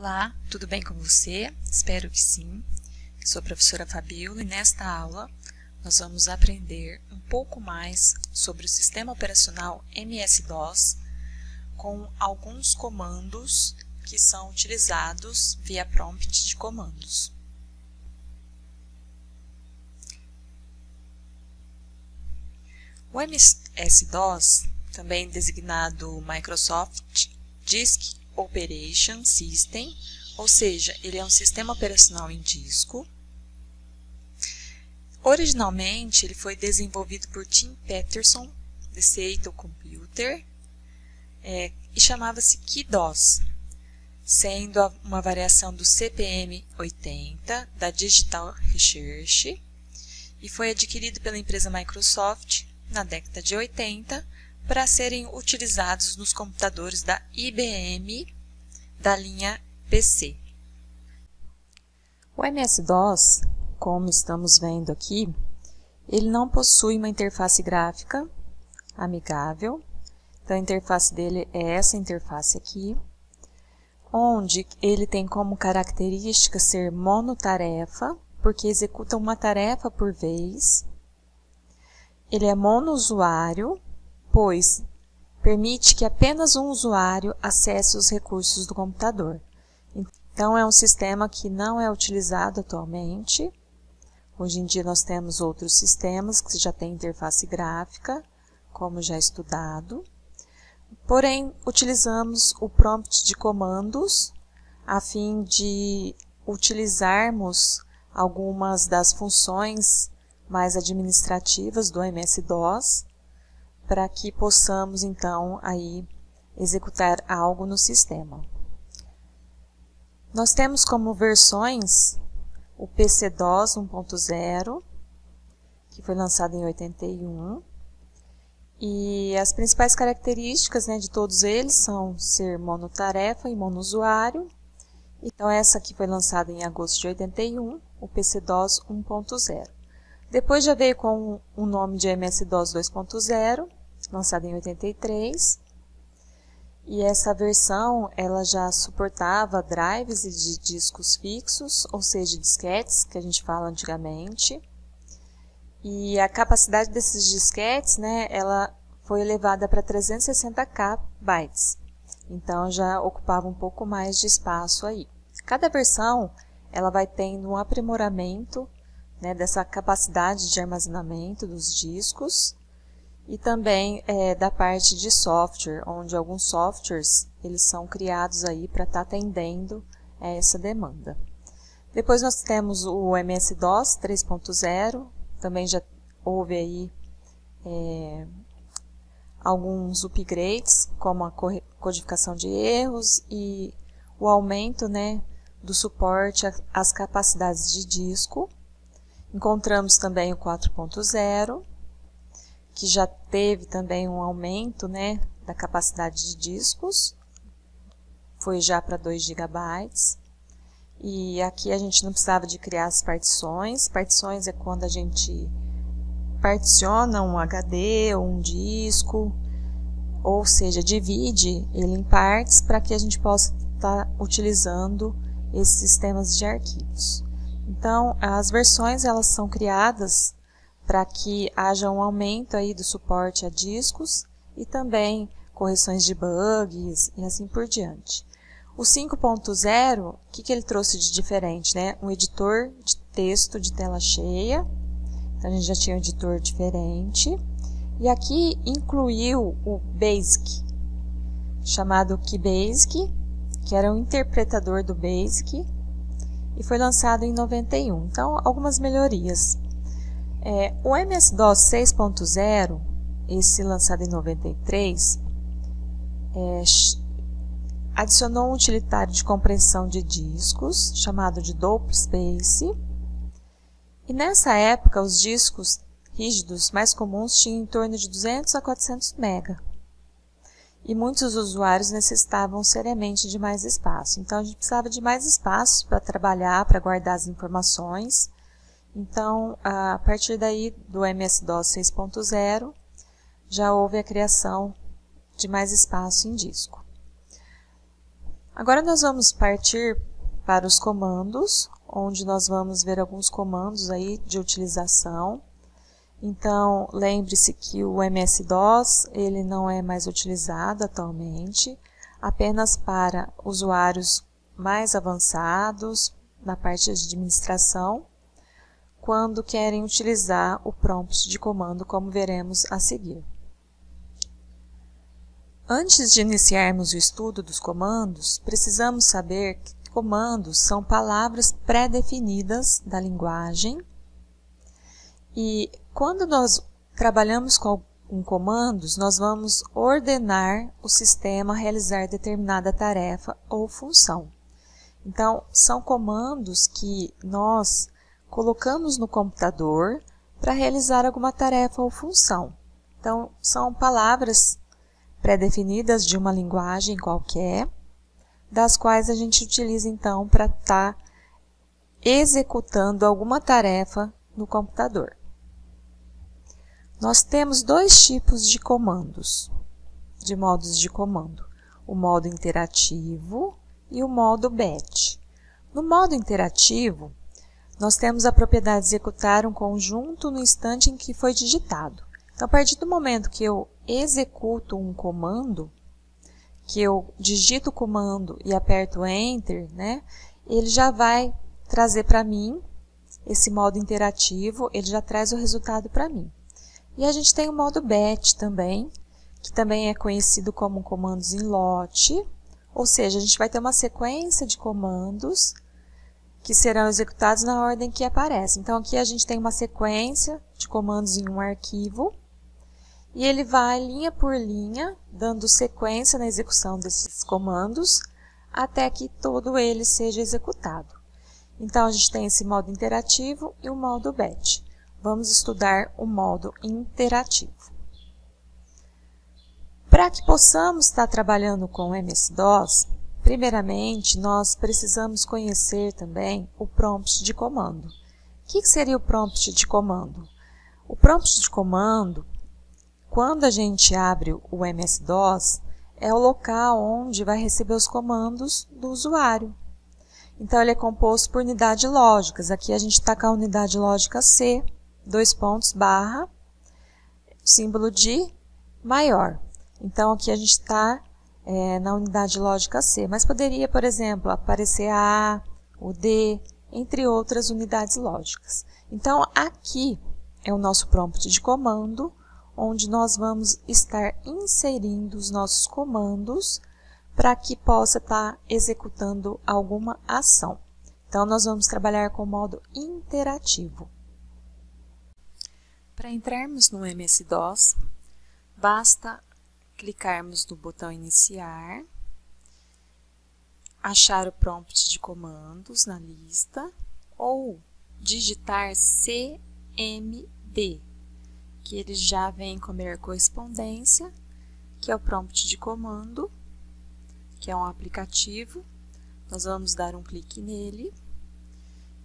Olá, tudo bem com você? Espero que sim. Sou a professora Fabiola e nesta aula nós vamos aprender um pouco mais sobre o sistema operacional MS-DOS com alguns comandos que são utilizados via prompt de comandos. O MS-DOS, também designado Microsoft Disk Operation System, ou seja, ele é um sistema operacional em disco. Originalmente, ele foi desenvolvido por Tim Peterson, de Seattle Computer, e chamava-se KeyDOS, sendo uma variação do CPM-80 da Digital Research, e foi adquirido pela empresa Microsoft na década de 80 para serem utilizados nos computadores da IBM da linha PC. O MS-DOS, como estamos vendo aqui, ele não possui uma interface gráfica amigável. Então, a interface dele é essa interface aqui, onde ele tem como característica ser monotarefa, porque executa uma tarefa por vez. Ele é monousuário, pois permite que apenas um usuário acesse os recursos do computador. Então, é um sistema que não é utilizado atualmente. Hoje em dia, nós temos outros sistemas que já têm interface gráfica, como já estudado. Porém, utilizamos o prompt de comandos a fim de utilizarmos algumas das funções mais administrativas do MS-DOS, para que possamos, então, aí executar algo no sistema. Nós temos como versões o PC-DOS 1.0, que foi lançado em 81, e as principais características, de todos eles são ser monotarefa e monousuário. Então, essa aqui foi lançada em agosto de 81, o PC-DOS 1.0. Depois já veio com o nome de MS-DOS 2.0, lançado em 83. E essa versão ela já suportava drives de discos fixos, ou seja, disquetes, que a gente fala antigamente. E a capacidade desses disquetes, ela foi elevada para 360 bytes. Então, já ocupava um pouco mais de espaço aí. Cada versão ela vai tendo um aprimoramento dessa capacidade de armazenamento dos discos e também da parte de software, onde alguns softwares eles são criados aí para estar atendendo a essa demanda. Depois nós temos o MS-DOS 3.0, também já houve aí alguns upgrades, como a codificação de erros e o aumento do suporte às capacidades de disco. Encontramos também o 4.0, que já teve também um aumento da capacidade de discos, foi já para 2 GB. E aqui a gente não precisava de criar as partições. Partições é quando a gente particiona um HD ou um disco, ou seja, divide ele em partes para que a gente possa estar utilizando esses sistemas de arquivos. Então, as versões elas são criadas para que haja um aumento aí do suporte a discos e também correções de bugs e assim por diante. O 5.0, o que ele trouxe de diferente? Um editor de texto de tela cheia, então a gente já tinha um editor diferente, e aqui incluiu o BASIC, chamado KeyBasic, que era um interpretador do BASIC, e foi lançado em 91. Então, algumas melhorias. O MS-DOS 6.0, esse lançado em 93, adicionou um utilitário de compressão de discos, chamado de Double Space, e nessa época os discos rígidos mais comuns tinham em torno de 200 a 400 MB, e muitos usuários necessitavam seriamente de mais espaço. Então, a gente precisava de mais espaço para trabalhar, para guardar as informações. Então, a partir daí do MS-DOS 6.0, já houve a criação de mais espaço em disco. Agora nós vamos partir para os comandos, onde nós vamos ver alguns comandos aí de utilização. Então, lembre-se que o MS-DOS ele não é mais utilizado atualmente, apenas para usuários mais avançados na parte de administração, quando querem utilizar o prompt de comando, como veremos a seguir. Antes de iniciarmos o estudo dos comandos, precisamos saber que comandos são palavras pré-definidas da linguagem e quando nós trabalhamos com comandos, nós vamos ordenar o sistema a realizar determinada tarefa ou função. Então, são comandos que nós colocamos no computador para realizar alguma tarefa ou função. Então, são palavras pré-definidas de uma linguagem qualquer, das quais a gente utiliza então para estar executando alguma tarefa no computador. Nós temos dois tipos de comandos, de modos de comando, o modo interativo e o modo batch. No modo interativo, nós temos a propriedade de executar um conjunto no instante em que foi digitado. Então, a partir do momento que eu executo um comando, que eu digito o comando e aperto Enter, né, ele já vai trazer para mim esse modo interativo, ele já traz o resultado para mim. E a gente tem o modo batch também, que também é conhecido como comandos em lote, ou seja, a gente vai ter uma sequência de comandos que serão executados na ordem que aparece. Então, aqui a gente tem uma sequência de comandos em um arquivo, e ele vai linha por linha, dando sequência na execução desses comandos, até que todo ele seja executado. Então, a gente tem esse modo interativo e o modo batch. Vamos estudar o modo interativo. Para que possamos estar trabalhando com o MS-DOS, primeiramente, nós precisamos conhecer também o prompt de comando. O que seria o prompt de comando? O prompt de comando, quando a gente abre o MS-DOS, é o local onde vai receber os comandos do usuário. Então, ele é composto por unidades lógicas. Aqui a gente está com a unidade lógica C, /, símbolo de maior. Então, aqui a gente está na unidade lógica C, mas poderia, por exemplo, aparecer a A, o D, entre outras unidades lógicas. Então, aqui é o nosso prompt de comando, onde nós vamos estar inserindo os nossos comandos para que possa estar executando alguma ação. Então, nós vamos trabalhar com o modo interativo. Para entrarmos no MS-DOS, basta clicarmos no botão Iniciar, achar o prompt de comandos na lista ou digitar CMD, que ele já vem com a correspondência, que é o prompt de comando, que é um aplicativo. Nós vamos dar um clique nele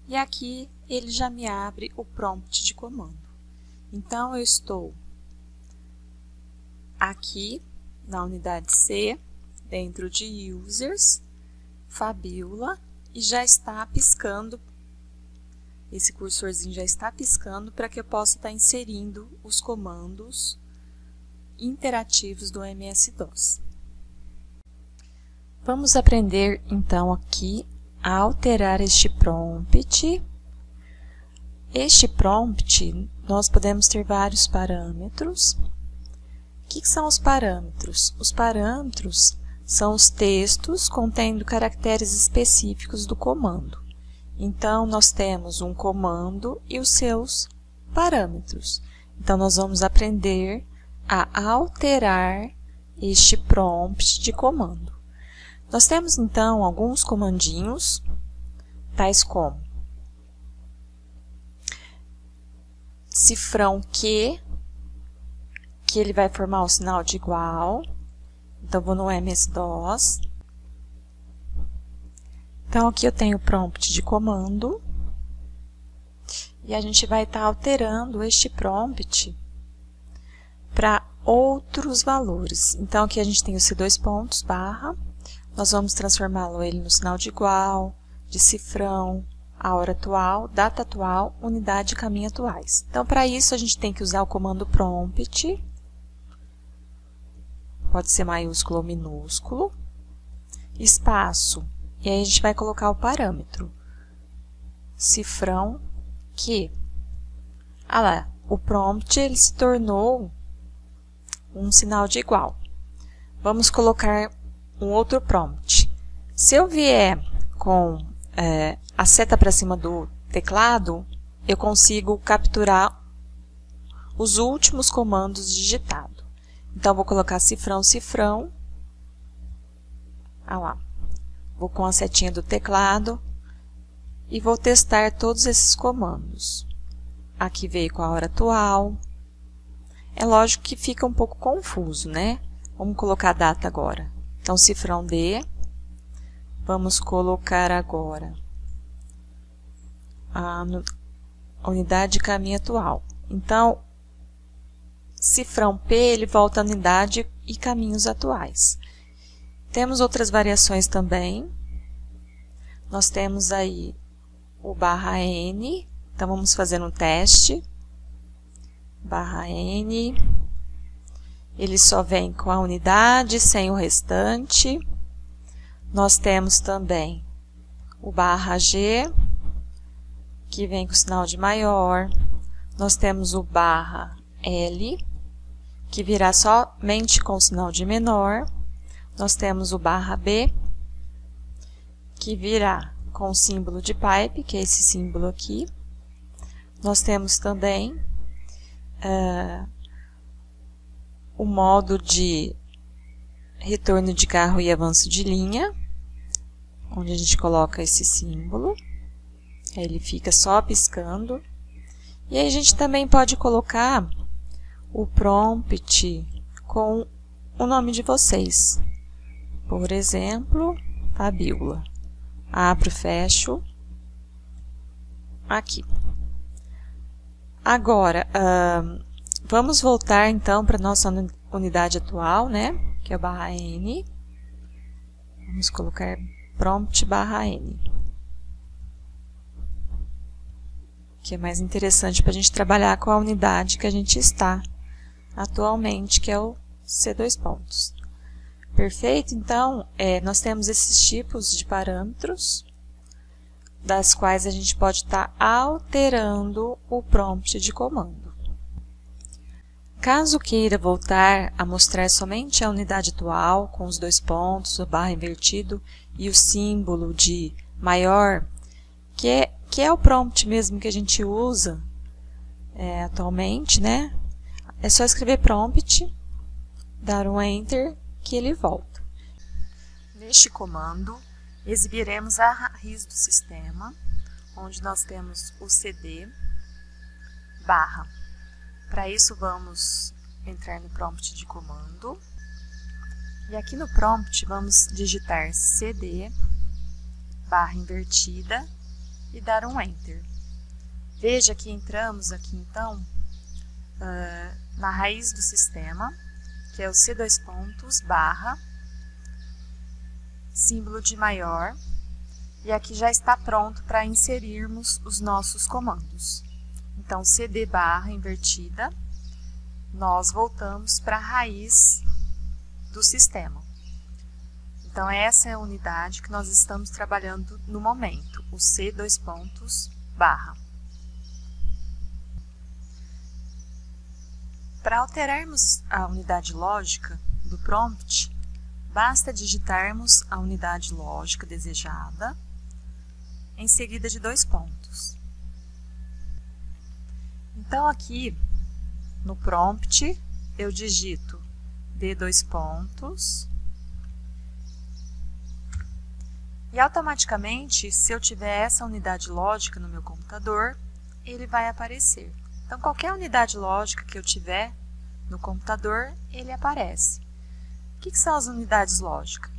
e aqui ele já me abre o prompt de comando. Então, eu estou aqui na unidade C, dentro de Users, Fabiola, e já está piscando, esse cursorzinho já está piscando para que eu possa estar inserindo os comandos interativos do MS-DOS. Vamos aprender, então, aqui a alterar este prompt. Este prompt, nós podemos ter vários parâmetros. O que são os parâmetros? Os parâmetros são os textos contendo caracteres específicos do comando. Então, nós temos um comando e os seus parâmetros. Então, nós vamos aprender a alterar este prompt de comando. Nós temos, então, alguns comandinhos, tais como cifrão que ele vai formar o sinal de igual. Então, vou no MS-DOS. Então, aqui eu tenho o prompt de comando. E a gente vai estar alterando este prompt para outros valores. Então, aqui a gente tem os C2 pontos, barra. nós vamos transformá-lo ele no sinal de igual, de cifrão, a hora atual, data atual, unidade e caminho atuais. Então, para isso, a gente tem que usar o comando prompt, pode ser maiúsculo ou minúsculo, espaço, e aí a gente vai colocar o parâmetro, cifrão que, ah lá, o prompt ele se tornou um sinal de igual. Vamos colocar um outro prompt. Se eu vier com a seta para cima do teclado, eu consigo capturar os últimos comandos digitados. Então, vou colocar cifrão, cifrão. Ah lá. Vou com a setinha do teclado e vou testar todos esses comandos. Aqui veio com a hora atual. É lógico que fica um pouco confuso, né? Vamos colocar a data agora. Então, cifrão D. Vamos colocar agora a unidade de caminho atual. Então, cifrão P, ele volta a unidade e caminhos atuais. Temos outras variações também. Nós temos aí o /N. Então, vamos fazer um teste. /N. Ele só vem com a unidade, sem o restante. Nós temos também o /G, que vem com o sinal de maior. Nós temos o /L, que virá somente com o sinal de menor. Nós temos o /B, que virá com o símbolo de pipe, que é esse símbolo aqui. Nós temos também o modo de retorno de carro e avanço de linha, onde a gente coloca esse símbolo, ele fica só piscando. E aí a gente também pode colocar o prompt com o nome de vocês. Por exemplo, Fabiola. Abro, fecho, aqui. Agora, vamos voltar então para a nossa unidade atual, né? Que é o /N. Vamos colocar prompt /N. Que é mais interessante para a gente trabalhar com a unidade que a gente está atualmente, que é o C2 pontos. Perfeito? Então, nós temos esses tipos de parâmetros, das quais a gente pode estar alterando o prompt de comando. Caso queira voltar a mostrar somente a unidade atual, com os dois pontos, o barra invertido e o símbolo de maior, que é o prompt mesmo que a gente usa atualmente, né? É só escrever prompt, dar um Enter, que ele volta. Neste comando, exibiremos a raiz do sistema, onde nós temos o CD, barra. Para isso, vamos entrar no prompt de comando. E aqui no prompt, vamos digitar CD, barra invertida, e dar um Enter. Veja que entramos aqui, então, na raiz do sistema, que é o C2 pontos, barra, símbolo de maior, e aqui já está pronto para inserirmos os nossos comandos. Então, CD barra invertida, nós voltamos para a raiz do sistema. Então, essa é a unidade que nós estamos trabalhando no momento, o C2 pontos, barra. Para alterarmos a unidade lógica do prompt, basta digitarmos a unidade lógica desejada, em seguida de 2 pontos. Então, aqui no prompt, eu digito D2 pontos, e automaticamente, se eu tiver essa unidade lógica no meu computador, ele vai aparecer. Então, qualquer unidade lógica que eu tiver no computador, ele aparece. O que são as unidades lógicas?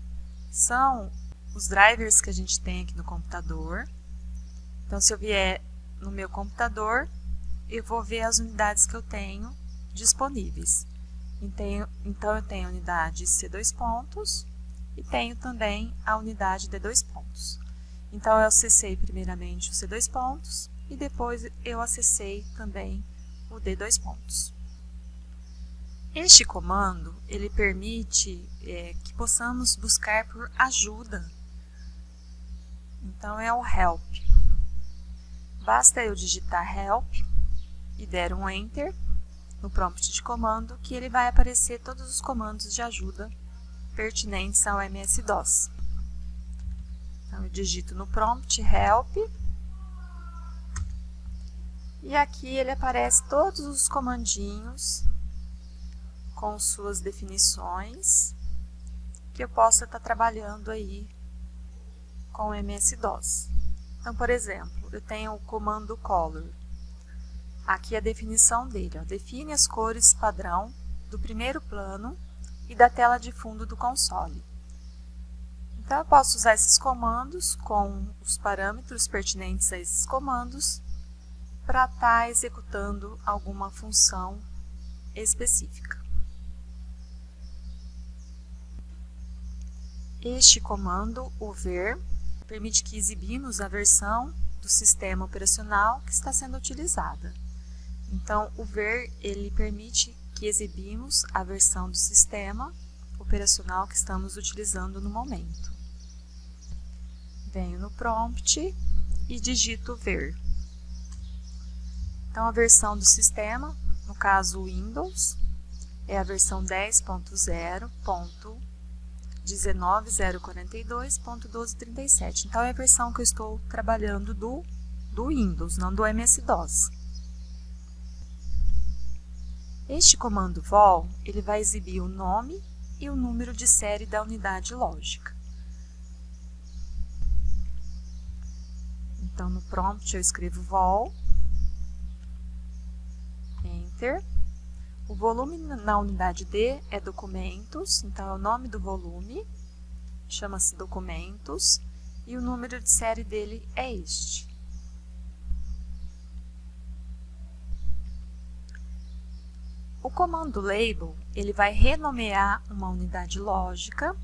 São os drivers que a gente tem aqui no computador. Então, se eu vier no meu computador, eu vou ver as unidades que eu tenho disponíveis. Então, eu tenho a unidade C2 pontos, e tenho também a unidade de 2 pontos. Então, eu acessei primeiramente o C2 pontos e depois eu acessei também o D2 pontos. Este comando, ele permite que possamos buscar por ajuda. Então, é o help. Basta eu digitar help e der um enter no prompt de comando, que ele vai aparecer todos os comandos de ajuda pertinentes ao MS-DOS. Então, eu digito no prompt help e aqui ele aparece todos os comandinhos com suas definições que eu possa estar trabalhando aí com o MS-DOS. Então, por exemplo, eu tenho o comando color. Aqui a definição dele, ó, define as cores padrão do primeiro plano e da tela de fundo do console. Então, eu posso usar esses comandos com os parâmetros pertinentes a esses comandos para estar executando alguma função específica. Este comando, o ver, permite que exibimos a versão do sistema operacional que está sendo utilizada. Então, o ver, ele permite que exibimos a versão do sistema operacional que estamos utilizando no momento. Venho no prompt e digito ver. Então, a versão do sistema, no caso o Windows, é a versão 10.0.19042.1237. Então, é a versão que eu estou trabalhando do Windows, não do MS-DOS. Este comando vol, ele vai exibir o nome e o número de série da unidade lógica. Então, no prompt eu escrevo vol, enter. O volume na unidade D é documentos, então é o nome do volume, chama-se documentos, e o número de série dele é este. O comando label, ele vai renomear uma unidade lógica,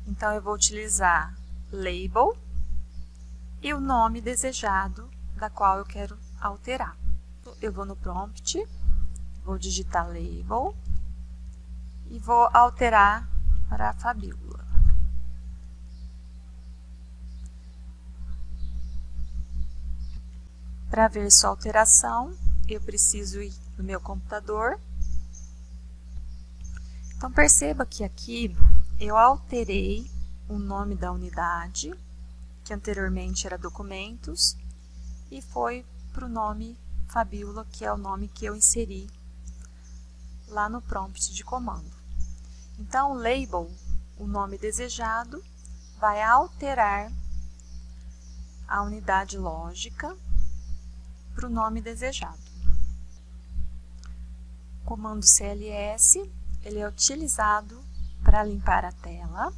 então eu vou utilizar label e o nome desejado da qual eu quero alterar. Eu vou no prompt, vou digitar label e vou alterar para a Fabíola. Para ver sua alteração, eu preciso ir no meu computador. Então, perceba que aqui eu alterei o nome da unidade, que anteriormente era documentos, e foi para o nome Fabíola, que é o nome que eu inseri lá no prompt de comando. Então, o label, o nome desejado, vai alterar a unidade lógica para o nome desejado. O comando CLS, ele é utilizado para limpar a tela.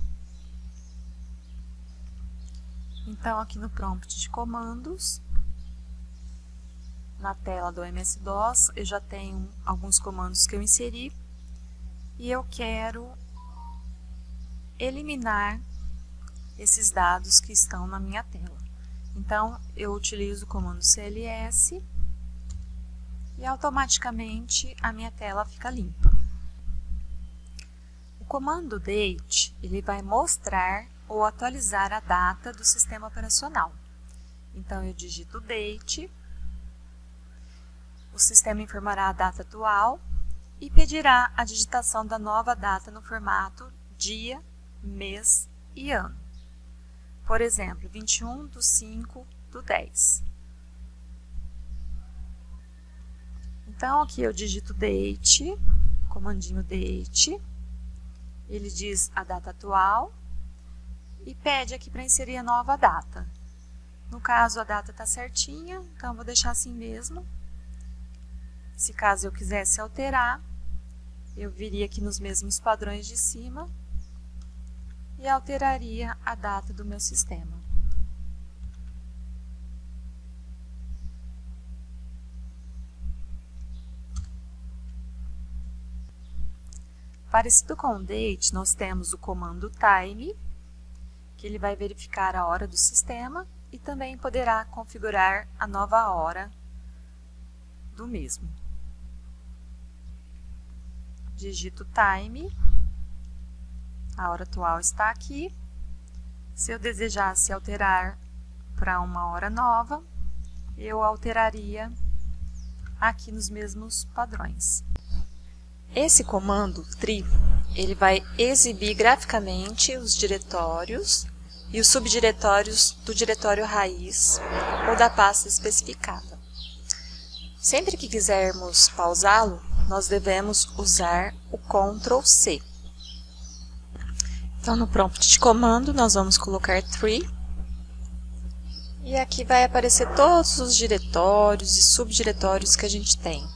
Então, aqui no prompt de comandos, na tela do MS-DOS, eu já tenho alguns comandos que eu inseri e eu quero eliminar esses dados que estão na minha tela. Então, eu utilizo o comando CLS e automaticamente a minha tela fica limpa. O comando date, ele vai mostrar ou atualizar a data do sistema operacional. Então, eu digito date, o sistema informará a data atual e pedirá a digitação da nova data no formato dia, mês e ano. Por exemplo, 21/5/10. Então, aqui eu digito date, comandinho date, ele diz a data atual e pede aqui para inserir a nova data. No caso, a data está certinha, então eu vou deixar assim mesmo. Se caso eu quisesse alterar, eu viria aqui nos mesmos padrões de cima e alteraria a data do meu sistema. Parecido com o date, nós temos o comando time, que ele vai verificar a hora do sistema e também poderá configurar a nova hora do mesmo. Digito time, a hora atual está aqui. Se eu desejasse alterar para uma hora nova, eu alteraria aqui nos mesmos padrões. Esse comando tree, ele vai exibir graficamente os diretórios e os subdiretórios do diretório raiz ou da pasta especificada. Sempre que quisermos pausá-lo, nós devemos usar o Ctrl C. Então, no prompt de comando, nós vamos colocar tree. E aqui vai aparecer todos os diretórios e subdiretórios que a gente tem.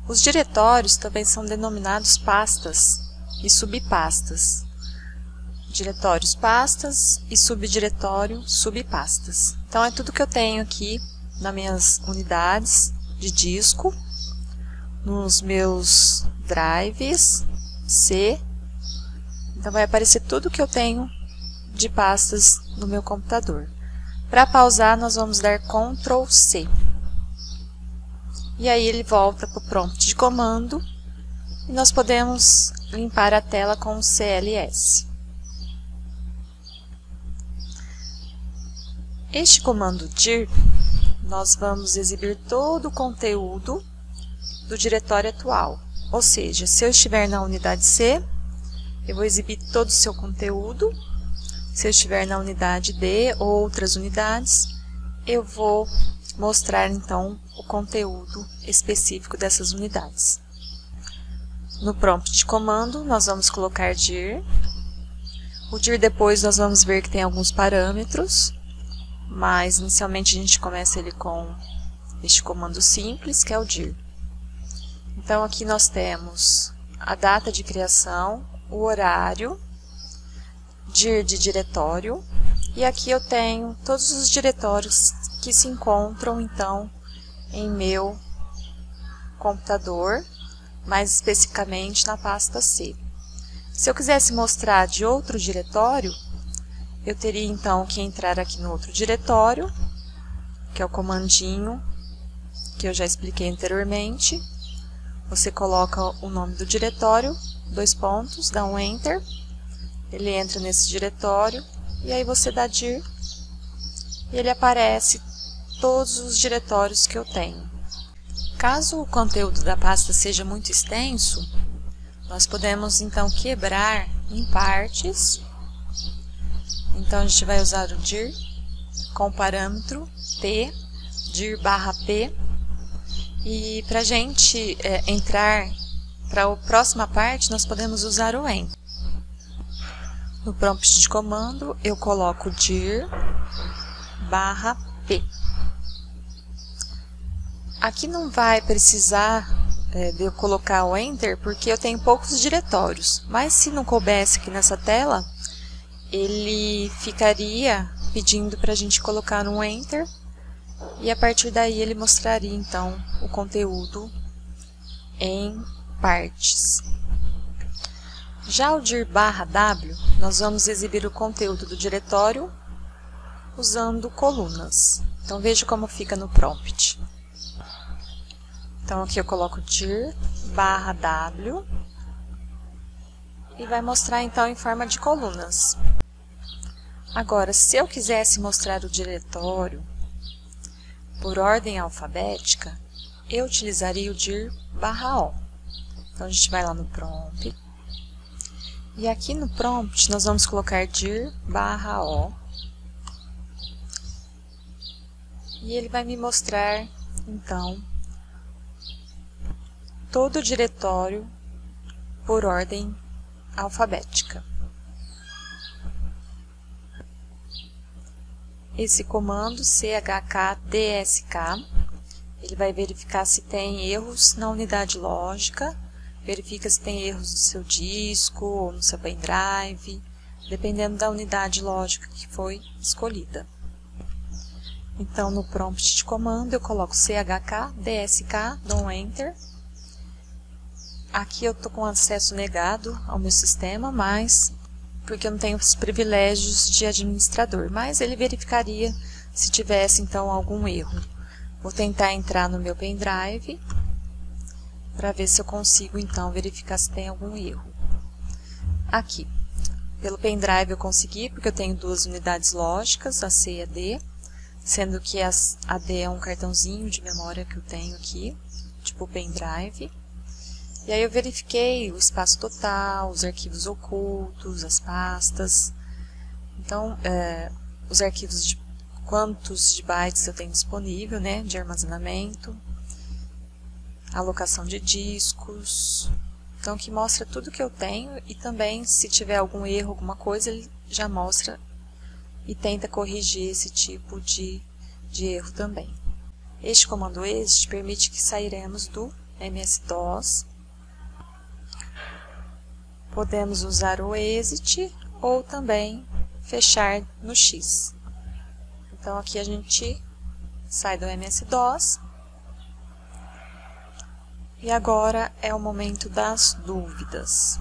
Os diretórios também são denominados pastas e subpastas. Diretórios, pastas e subdiretório, subpastas. Então, é tudo que eu tenho aqui nas minhas unidades de disco, nos meus drives C. Então, vai aparecer tudo que eu tenho de pastas no meu computador. Para pausar, nós vamos dar Ctrl C. E aí ele volta para o prompt de comando e nós podemos limpar a tela com o CLS. Este comando dir, nós vamos exibir todo o conteúdo do diretório atual. Ou seja, se eu estiver na unidade C, eu vou exibir todo o seu conteúdo. Se eu estiver na unidade D ou outras unidades, eu vou mostrar então o conteúdo específico dessas unidades. No prompt de comando, nós vamos colocar dir. O dir depois nós vamos ver que tem alguns parâmetros, mas inicialmente a gente começa ele com este comando simples, que é o dir. Então aqui nós temos a data de criação, o horário, dir de diretório, e aqui eu tenho todos os diretórios que se encontram então em meu computador, mais especificamente na pasta C. Se eu quisesse mostrar de outro diretório, eu teria então que entrar aqui no outro diretório, que é o comandinho que eu já expliquei anteriormente. Você coloca o nome do diretório, 2 pontos, dá um Enter, ele entra nesse diretório, e aí você dá dir, e ele aparece todos os diretórios que eu tenho. Caso o conteúdo da pasta seja muito extenso, nós podemos então quebrar em partes. Então a gente vai usar o dir com o parâmetro p, dir barra p, e para a gente entrar para a próxima parte, nós podemos usar o enter. No prompt de comando, eu coloco dir barra p. Aqui não vai precisar de eu colocar o enter, porque eu tenho poucos diretórios, mas se não coubesse aqui nessa tela, ele ficaria pedindo para a gente colocar um enter, e a partir daí ele mostraria então o conteúdo em partes. Já o dir barra w, nós vamos exibir o conteúdo do diretório usando colunas. Então veja como fica no prompt. Então aqui eu coloco dir barra w e vai mostrar então em forma de colunas. Agora, se eu quisesse mostrar o diretório por ordem alfabética, eu utilizaria o dir barra o. Então a gente vai lá no prompt. E aqui no prompt nós vamos colocar dir barra o. E ele vai me mostrar, então, todo o diretório por ordem alfabética. Esse comando chkdsk, ele vai verificar se tem erros na unidade lógica, verifica se tem erros no seu disco ou no seu pendrive, dependendo da unidade lógica que foi escolhida. Então, no prompt de comando, eu coloco chkdsk, dou um Enter, Aqui eu estou com acesso negado ao meu sistema, mas porque eu não tenho os privilégios de administrador, mas ele verificaria se tivesse então algum erro. Vou tentar entrar no meu pendrive para ver se eu consigo então verificar se tem algum erro. Aqui, pelo pendrive eu consegui, porque eu tenho duas unidades lógicas, a C e a D, sendo que a D é um cartãozinho de memória que eu tenho aqui, tipo pendrive. E aí eu verifiquei o espaço total, os arquivos ocultos, as pastas. Então, os arquivos de quantos de bytes eu tenho disponível, né, de armazenamento, alocação de discos. Então, que mostra tudo que eu tenho e também, se tiver algum erro, alguma coisa, ele já mostra e tenta corrigir esse tipo de erro também. Este comando exit permite que sairemos do MS-DOS. Podemos usar o exit ou também fechar no X. Então aqui a gente sai do MS-DOS. E agora é o momento das dúvidas.